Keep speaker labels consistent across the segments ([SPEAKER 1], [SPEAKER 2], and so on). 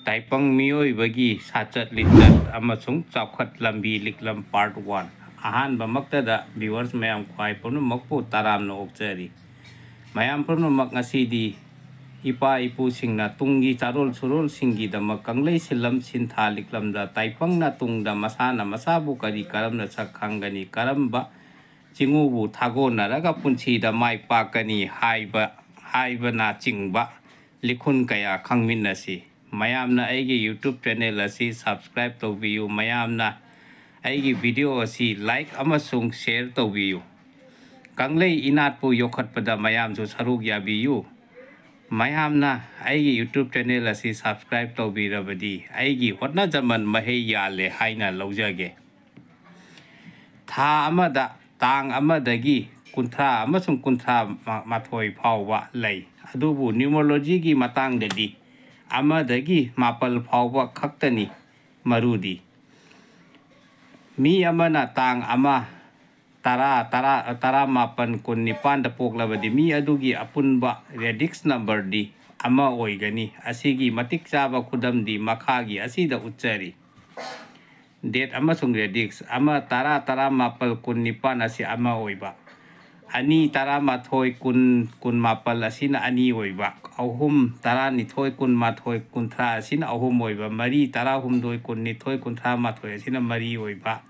[SPEAKER 1] ꯇꯥꯏꯄꯪ ꯃꯤꯑꯣꯏꯕꯒꯤ ꯁꯥꯆꯠ ꯂꯤꯆꯠ ꯑꯃꯁꯨꯡ ꯆꯥꯎꯈꯠ ꯂꯝꯕꯤ ꯂꯤꯛꯂꯝ ꯄꯥꯔꯠ 1 ꯑꯍꯥꯟꯕꯃꯛꯇꯗ ꯚꯤꯌꯨꯋꯔꯁ ꯃꯌꯥꯝ ꯈ꯭ꯋꯥꯏ ꯄꯨꯝꯅꯃꯛꯄꯨ ꯇꯔꯥꯝꯅ ꯑꯣꯛꯆꯔꯤ ꯃꯌꯥꯝ ꯄꯨꯝꯅꯃꯛ ꯉꯁꯤꯗꯤ ꯏꯄꯥ ꯏꯄꯨꯁꯤꯡꯅ ꯇꯨꯡꯒꯤ ꯆꯥꯔꯣꯜ ꯁꯨꯔꯣꯜꯁꯤꯡꯒꯤꯗꯃꯛ ꯀꯪꯂꯩ ꯁꯤꯜꯂꯝ ꯁꯤꯟꯊꯥ ꯂꯤꯛꯂꯝꯗ ꯇꯥꯏꯄꯪꯅ ꯇꯨꯡꯗ ꯃꯁꯥꯅ ꯃꯁꯥꯕꯨ ꯀꯔꯝꯅ ꯁꯛ ꯈꯪꯒꯅꯤ ꯀꯔꯝꯕ ꯆꯤꯡꯎꯕꯨ ꯊꯥꯒꯣꯟꯅꯔꯒ ꯄꯨꯟꯁꯤꯗ ꯃꯥꯏ ꯄꯥꯛꯀꯅꯤ ꯍꯥꯏꯕꯅꯆꯤꯡꯕ ꯂꯤꯈꯨꯟ ꯀꯌꯥ ꯈꯪꯃꯤꯟꯅꯁꯤ ꯃꯌꯥꯝꯅ ꯑꯩꯒꯤ ꯌꯨꯇ꯭ꯌꯨꯕ ꯆꯦꯅꯦꯜ ꯑꯁꯤ ꯁꯕꯁꯀ꯭ꯔꯥꯏꯕ ꯇꯧꯕꯤꯌꯨ ꯃꯌꯥꯝꯅ ꯑꯩꯒꯤ ꯚꯤꯗꯤꯑꯣ ꯑꯁꯤ ꯂꯥꯏꯛ ꯑꯃꯁꯨꯡ ꯁꯦꯌꯔ ꯇꯧꯕꯤꯌꯨ ꯀꯪꯂꯩ ꯏꯅꯥꯠꯄꯨ ꯌꯣꯛꯈꯠꯄꯗ ꯃꯌꯥꯝꯁꯨ ꯁꯔꯨꯛ ꯌꯥꯕꯤꯌꯨ ꯃꯌꯥꯝꯅ ꯑꯩꯒꯤ ꯌꯨꯇ꯭ꯌꯨꯕ ꯆꯦꯅꯦꯜ ꯑꯁꯤ ꯁꯕꯁꯀ꯭ꯔꯥꯏꯕ ꯇꯧꯕꯤꯔꯕꯗꯤ ꯑꯩꯒꯤ ꯍꯣꯠꯅꯖꯃꯟ ꯃꯍꯩ ꯌꯥꯜꯂꯦ ꯍꯥꯏꯅ ꯂꯧꯖꯒꯦ ꯊꯥ ꯑꯃꯗ ꯇꯥꯡ 1ꯗꯒꯤ 30 ꯑꯃꯁꯨꯡ 38 ꯐꯥꯎꯕ ꯂꯩ ꯑꯗꯨꯕꯨ ꯅ꯭ꯌꯨꯃꯔꯣꯂꯣꯖꯤꯒꯤ ꯃꯇꯥꯡꯗꯗꯤ 1ꯗꯒꯤ 7 ꯐꯥꯎꯕ ꯈꯛꯇꯅꯤ ꯃꯔꯨꯗꯤ ꯃꯤ ꯑꯃꯅ ꯇꯥꯡ 1-10-17-19ꯗ ꯄꯣꯛꯂꯕꯗꯤ ꯃꯤ ꯑꯗꯨꯒꯤ ꯑꯄꯨꯟꯕ ꯔꯦꯗꯤꯛꯁ ꯅꯝꯕꯔꯗꯤ 1 ꯑꯣꯏꯒꯅꯤ ꯑꯁꯤꯒꯤ ꯃꯇꯤꯛ ꯆꯥꯕ ꯈꯨꯗꯝꯗꯤ ꯃꯈꯥꯒꯤ ꯑꯁꯤꯗ ꯎꯠꯆꯔꯤ ꯗꯦꯠ ꯑꯃꯁꯨꯡ ꯔꯦꯗꯤꯛꯁ 1-10-17-19 ꯑꯁꯤ 1 ꯑꯣꯏꯕ 2-11-20-18 ꯑꯁꯤꯅ 2 ꯑꯣꯏꯕ 3-12-18-19 ꯑꯁꯤꯅ 3 ꯑꯣꯏꯕ 4-18-19-38 ꯑꯁꯤꯅ 4 ꯑꯣꯏꯕ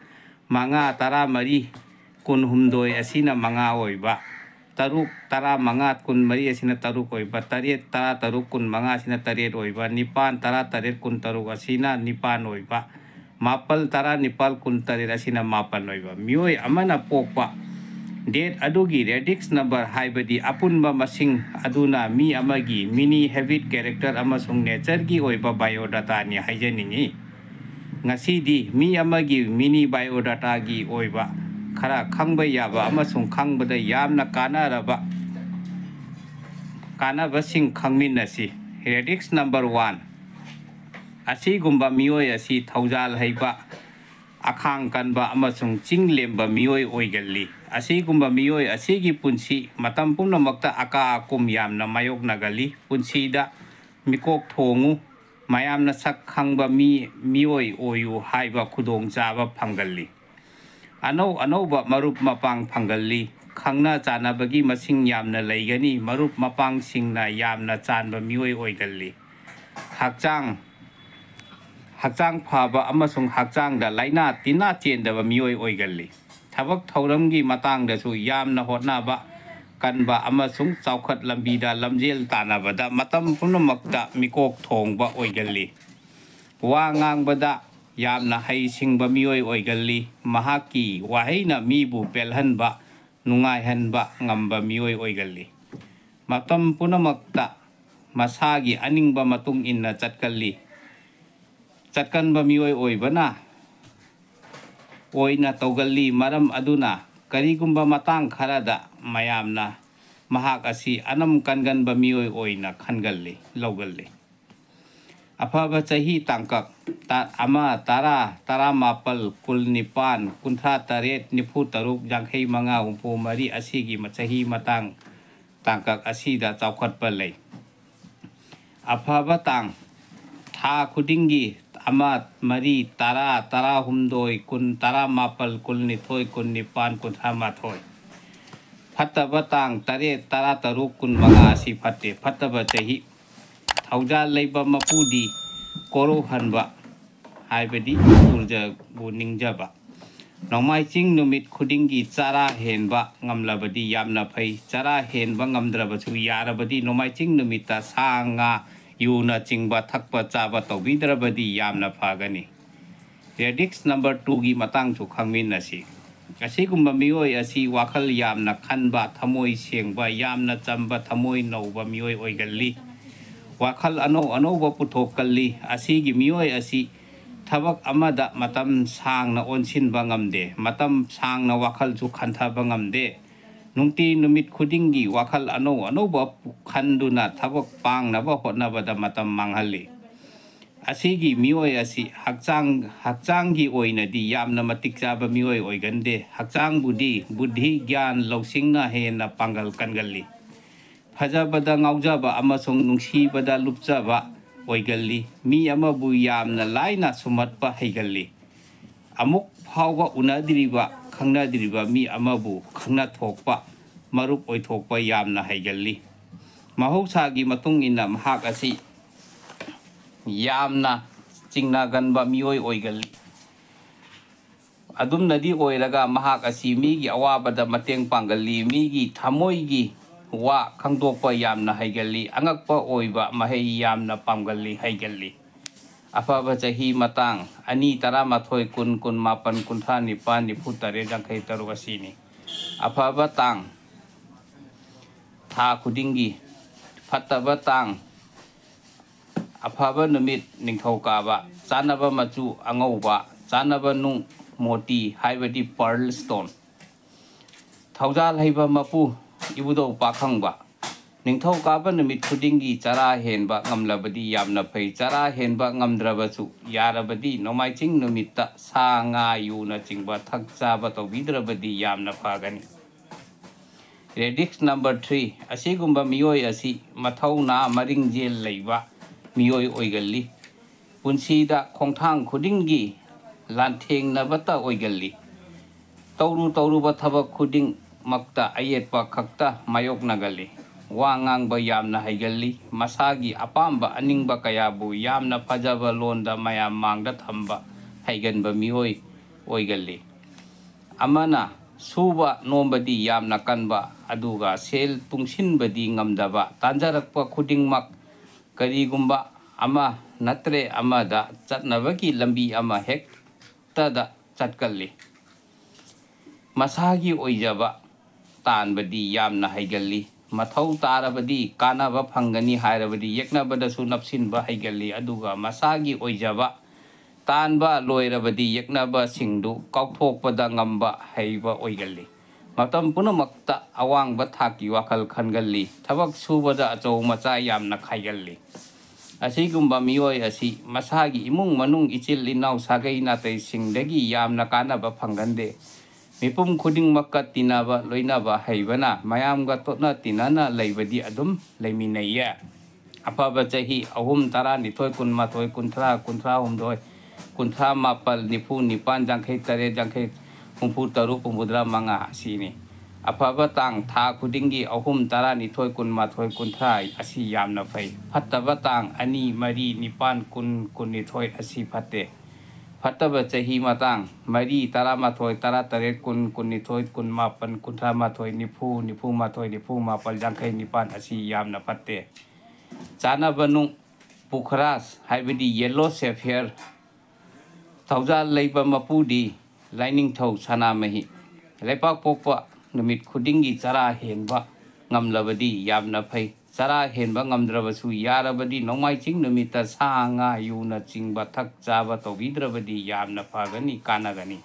[SPEAKER 1] 5-13-18 ꯑꯁꯤ나 5 ꯑꯣꯏꯕ 3-15-24 ꯑꯁꯤꯅ 3 ꯑꯣꯏꯕ 8-13-15 ꯑꯁꯤꯅ 8 ꯑꯣꯏꯕ 9-18-23 ꯑꯁꯤꯅ 9 ꯑꯣꯏꯕ 7-19-28 ꯑꯁꯤꯅ 8 ꯑꯣꯏꯕ ꯃꯤꯑꯣꯏ ꯑꯃꯅ ꯄꯣꯛꯄ ꯗꯦꯠ ꯑꯗꯨꯒꯤ ꯔꯦꯗꯤꯛꯁ ꯅꯝꯕꯔ ꯍꯥꯏꯕꯗꯤ ꯑꯄꯨꯟꯕ ꯃꯁꯤꯡ ꯑꯗꯨꯅ ꯃꯤ ꯑꯃꯒꯤ ꯃꯤꯅꯤ ꯍꯦꯕꯤꯠ ꯀꯦꯔꯦꯛꯇꯔ ꯑꯃꯁꯨꯡ ꯅꯦꯆꯔꯒꯤ ꯑꯣꯏꯕ ꯕꯥꯏꯑꯣꯗꯥꯇꯥꯅꯤ ꯍꯥꯏꯖꯅꯤꯡꯉꯤ ꯉꯁꯤꯗꯤ ꯃꯤ ꯑꯃꯒꯤ ꯃꯤꯅꯤ ꯕꯥꯏꯑꯣꯗꯥꯇꯥꯒꯤ ꯑꯣꯏꯕ ꯈꯔ ꯈꯪꯕ ꯌꯥꯕ ꯑꯃꯁꯨꯡ ꯈꯪꯕꯗ ꯌꯥꯝꯅ ꯀꯥꯟꯅꯕꯁꯤꯡ ꯈꯪꯃꯤꯟꯅꯁꯤ ꯔꯦꯗꯤꯛꯁ ꯅꯝꯕꯔ 1 ꯑꯁꯤꯒꯨꯝꯕ ꯃꯤꯑꯣꯏ ꯑꯁꯤ ꯊꯧꯖꯥꯜ ꯍꯩꯕ ꯑꯈꯥꯡ ꯀꯟꯕ ꯑꯃꯁꯨꯡ ꯆꯤꯡꯂꯦꯝꯕ ꯃꯤꯑꯣꯏ ꯑꯣꯏꯒꯜꯂꯤ ꯑꯁꯤꯒꯨꯝꯕ ꯃꯤꯑꯣꯏ ꯑꯁꯤꯒꯤ ꯄꯨꯟꯁꯤ ꯃꯇꯝ ꯄꯨꯝꯅꯃꯛꯇ ꯑꯀꯥ ꯑꯀꯨꯝ ꯌꯥꯝꯅ ꯃꯥꯌꯣꯛꯅꯒꯜꯂꯤ ꯄꯨꯟꯁꯤꯗ ꯃꯤꯀꯣꯛ ꯊꯣꯡꯉꯨ ꯃꯌꯥꯝꯅ ꯁꯛ ꯈꯪꯕ ꯃꯤꯑꯣꯏ ꯑꯣꯏꯌꯨ ꯍꯥꯏꯕ ꯈꯨꯗꯣꯡꯆꯥꯕ ꯐꯪꯒꯜꯂꯤ ꯑꯅꯧ ꯑꯅꯧꯕ ꯃꯔꯨꯞ ꯃꯄꯥꯡ ꯐꯪꯒꯜꯂꯤ ꯈꯪꯅ ꯆꯥꯟꯅꯕꯒꯤ ꯃꯁꯤꯡ ꯌꯥꯝꯅ ꯂꯩꯒꯅꯤ ꯃꯔꯨꯞ ꯃꯄꯥꯡꯁꯤꯡꯅ ꯌꯥꯝꯅ ꯆꯥꯟꯕ ꯃꯤꯑꯣꯏ ꯑꯣꯏꯒꯜꯂꯤ ꯍꯛꯆꯥꯡ ꯐꯕ ꯑꯃꯁꯨꯡ ꯍꯛꯆꯥꯡꯗ ꯂꯥꯏꯅꯥ ꯇꯤꯟꯅꯥ ꯆꯦꯟꯗꯕ ꯃꯤꯑꯣꯏ ꯑꯣꯏꯒꯜꯂꯤ ꯊꯕꯛ ꯊꯧꯔꯝꯒꯤ ꯃꯇꯥꯡꯗꯁꯨ ꯌꯥꯝꯅ ꯍꯣꯠꯅꯕ ꯀꯟꯕ ꯑꯃꯁꯨꯡ ꯆꯥꯎꯈꯠ ꯂꯝꯕꯤꯗ ꯂꯝꯖꯦꯜ ꯇꯥꯟꯅꯕꯗ ꯃꯇꯝ ꯄꯨꯝꯅꯃꯛꯇ ꯃꯤꯀꯣꯛ ꯊꯣꯡꯕ ꯑꯣꯏꯒꯜꯂꯤ ꯋꯥ ꯉꯥꯡꯕꯗ ꯌꯥꯝꯅ ꯍꯩꯁꯤꯡꯕ ꯃꯤꯑꯣꯏ ꯑꯣꯏꯒꯜꯂꯤ ꯃꯍꯥꯛꯀꯤ ꯋꯥꯍꯩꯅ ꯃꯤꯕꯨ ꯄꯦꯜꯍꯟꯕ ꯅꯨꯡꯉꯥꯏꯍꯟꯕ ꯉꯝꯕ ꯃꯤꯑꯣꯏ ꯑꯣꯏꯒꯜꯂꯤ ꯃꯇꯝ ꯄꯨꯝꯅꯃꯛꯇ ꯃꯁꯥꯒꯤ ꯑꯅꯤꯡꯕ ꯃꯇꯨꯡ ꯏꯟꯅ ꯆꯠꯀꯟꯕ ꯃꯤꯑꯣꯏ ꯑꯣꯏꯅ ꯇꯧꯒꯜꯂꯤ ꯃꯔꯝ ꯑꯗꯨꯅ ꯀꯔꯤꯒꯨꯝꯕ ꯃꯇꯥꯡ ꯈꯔꯗ ꯃꯌꯥꯝꯅ ꯃꯍꯥꯛ ꯑꯁꯤ ꯑꯅꯝ ꯀꯟꯒꯟꯕ ꯃꯤꯑꯣꯏ ꯑꯣꯏꯅ ꯂꯧꯒꯜꯂꯤ ꯑꯐꯕ ꯆꯍꯤ ꯇꯥꯡꯀꯛ 1, 10, 17, 19, 38, 93, 55, 64 ꯑꯁꯤꯒꯤ ꯆꯍꯤ ꯇꯥꯡꯀꯛ ꯑꯁꯤꯗ ꯆꯥꯎꯈꯠꯄ ꯂꯩ ꯑꯐꯕ ꯊꯥ ꯈꯨꯗꯤꯡꯒꯤ 1, 4, 10, 18, 20, 17, 19, 19, 38 ꯐꯠꯇꯕ ꯇꯥꯡ 8, 13, 15 ꯑꯁꯤ ꯐꯠꯇꯦ ꯐꯠꯇꯕ ꯆꯍꯤ ꯊꯧꯖꯥꯜ ꯂꯩꯕ ꯃꯄꯨꯗꯤ ꯀꯣꯔꯧꯍꯟꯕ ꯍꯥꯏꯕꯗꯤ ꯁꯨꯔꯖꯕꯨ ꯅꯤꯡꯖꯕ ꯅꯣꯡꯃꯥꯏꯆꯤꯡ ꯅꯨꯃꯤꯠ ꯈꯨꯗꯤꯡꯒꯤ ꯆꯔꯥ ꯍꯦꯟꯕ ꯉꯝꯂꯕꯗꯤ ꯌꯥꯝꯅ ꯐꯩ ꯆꯔꯥ ꯍꯦꯟꯕ ꯉꯝꯗ꯭ꯔꯕꯁꯨ ꯌꯥꯔꯕꯗꯤ ꯅꯣꯡꯃꯥꯏꯆꯤꯡ ꯅꯨꯃꯤꯠꯇ ꯁꯥ ꯉꯥ ꯌꯨꯅꯆꯤꯡꯕ ꯊꯛꯄ ꯆꯥꯕ ꯇꯧꯕꯤꯗ꯭ꯔꯕꯗꯤ ꯌꯥꯝꯅ ꯐꯒꯅꯤ ꯔꯦꯗꯤꯛꯁ ꯅꯝꯕꯔ 2ꯒꯤ ꯃꯇꯥꯡꯁꯨ ꯈꯪꯃꯤꯟꯅꯁꯤ ꯑꯁꯤꯒꯨꯝꯕ ꯃꯤꯑꯣꯏ ꯑꯁꯤ ꯋꯥꯈꯜ ꯌꯥꯝꯅ ꯈꯟꯕ ꯊꯃꯣꯏ ꯁꯦꯡꯕ ꯌꯥꯝꯅ ꯆꯝꯕ ꯊꯃꯣꯏ ꯅꯧꯕ ꯃꯤꯑꯣꯏ ꯑꯣꯏꯒꯜꯂꯤ ꯋꯥꯈꯜ ꯑꯅꯧ ꯑꯅꯧꯕ ꯄꯨꯊꯣꯛꯀꯜꯂꯤ ꯑꯁꯤꯒꯤ ꯃꯤꯑꯣꯏ ꯑꯁꯤ ꯊꯕꯛ ꯑꯃꯗ ꯃꯇꯝ ꯁꯥꯡꯅ ꯑꯣꯟꯁꯤꯟꯕ ꯉꯝꯗꯦ ꯃꯇꯝ ꯁꯥꯡꯅ ꯋꯥꯈꯜꯁꯨ ꯈꯟꯊꯕ ꯉꯝꯗꯦ ꯅꯨꯡꯇꯤ ꯅꯨꯃꯤꯠ ꯈꯨꯗꯤꯡꯒꯤ ꯋꯥꯈꯜ ꯑꯅꯧ ꯑꯅꯧꯕ ꯈꯟꯗꯨꯅ ꯊꯕꯛ ꯄꯥꯡꯅꯕ ꯍꯣꯠꯅꯕꯗ ꯃꯇꯝ ꯃꯥꯡꯍꯜꯂꯤ ꯑꯁꯤꯒꯤ ꯃꯤꯑꯣꯏ ꯑꯁꯤ ꯍꯛꯆꯥꯡꯒꯤ ꯑꯣꯏꯅꯗꯤ ꯌꯥꯝꯅ ꯃꯇꯤꯛ ꯆꯥꯕ ꯃꯤꯑꯣꯏ ꯑꯣꯏꯒꯟꯗꯦ ꯍꯛꯆꯥꯡꯕꯨꯗꯤ ꯕꯨද්ධꯤ ꯒ꯭ꯌꯥꯟ ꯂꯧꯁꯤꯡꯅ ꯍꯦꯟꯅ ꯄꯥꯡꯒꯜ ꯀꯟꯒꯜꯂꯤ ꯐꯖꯕꯗ ꯉꯥꯎꯖꯕ ꯑꯃꯁꯨꯡ ꯅꯨꯡꯁꯤꯕꯗ ꯂꯨꯞꯆꯕ oigalli mi amabu yamna laina sumatpa heigalli amuk phawba unadiriba khangnadiriba mi amabu khangna thokpa marup oithokpa yamna heigalli mahosagi matung ina mahak asi yamna chingna ganba mioi oigalli adum nadi oiraga mahak asi migi awabada mateng pangalli migi thamoigi wa khangdokpa yamna haigalli angakpa oiba mahei yamna pamgalli haigalli afaba chahi matang ani taramathoi kun kun mapan kuntha nipan nifutare jangkhai taru asini afaba tang tha khudingi fataba tang afaba numit ningthokaba chanaba machu angauba chanaba nung moti haibadi pearl stone thaujal haiba mapu ibudo pakhangba ningthau kaba numit khudingi chara henba ngamlabadi yamna phai chara henba ngamdrabachu yarabadi nomaiching numitta sa nga yuna chingba thakchaba tobidrabadi yamna phagani Redix number 3 asigumba mioi asi mathau na maring jel leiba mioi oigalli punsida khongthang khudingi lantheng nabata oigalli tawru ba thabak khuding makta ayetpa khakta mayok nagali wangang ba yamna haigalli masagi apamba aningba kayabu yamna phajaba londa mayam mangda thamba haiganba mioi oigalli amana suba nombadi yamna kanba aduga sel tungsinbadi ngamdaba tanjarakpa khudingmak karigumba ama natre amada chatnabaki lambi ama hektada chatkalli masagi oijaba tanbadi yamna haigalli mathau tarabadi kanaba phangani hairabadi yeknabadasu napsinba haigalli aduga masagi oijaba tanba loirabadi yeknaba singdu kaukthokpada ngamba haiba oigalli matam punamakta awangba thaki wakal khangalli thabak subada achou macha yamna khaigalli asigumba mioi asi masagi imung manung ichil inau sagai natai singdagi yamna kanaba phangande mipum khuding makka tinaba loinaba haibana mayamga totna tinana leibadi adum leiminaiya afaba chahi ahum tara nithoi kun mathoi kunthra humdoi kunthra mapal nifu nipan jangkhai tare jangkhai humpu taru pumudra manga asini afaba tang tha khudingi ahum tara nithoi kun mathoi kunthra asi yamna phai phattaba tang ani mari nipan kun nithoi asi phatte Fataba chahi matang mari taramathoi taratare kun nithoi kun mapan kuntha mathoi nifu mathoi nifu mapal jangkhai nipan asi yamna patte chana banung pukhras haibadi yellow sapphire thaujal leiba mapudi lining thau sana mahi lepak pokpa numit khudingi chara henba ngamlabadi yamna phai chara henba ngamdrabasu yarabadi nomaiching numita sanga yuna chingba thak chaba tobidrabadi yamna phagani kanagani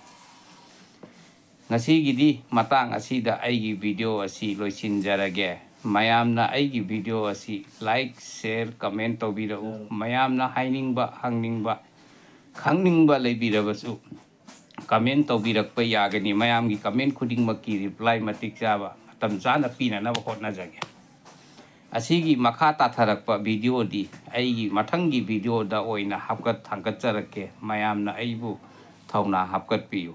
[SPEAKER 1] ngasigidi matang asida aigi video asi loisinjarage mayamna aigi video asi like share comment tobirau mayamna hainingba hangningba khangningba leibirabasu comment tobirakpa yagani mayamgi comment khudingmakki reply matik chaba matam chana pinanaba hotnajage asigi makha tatharakpa video di aigi mathangi video da oina hapkat thangkat charake mayamna aibu thauna hapkat piyu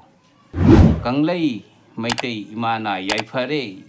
[SPEAKER 1] kanglei maitei imana yaifare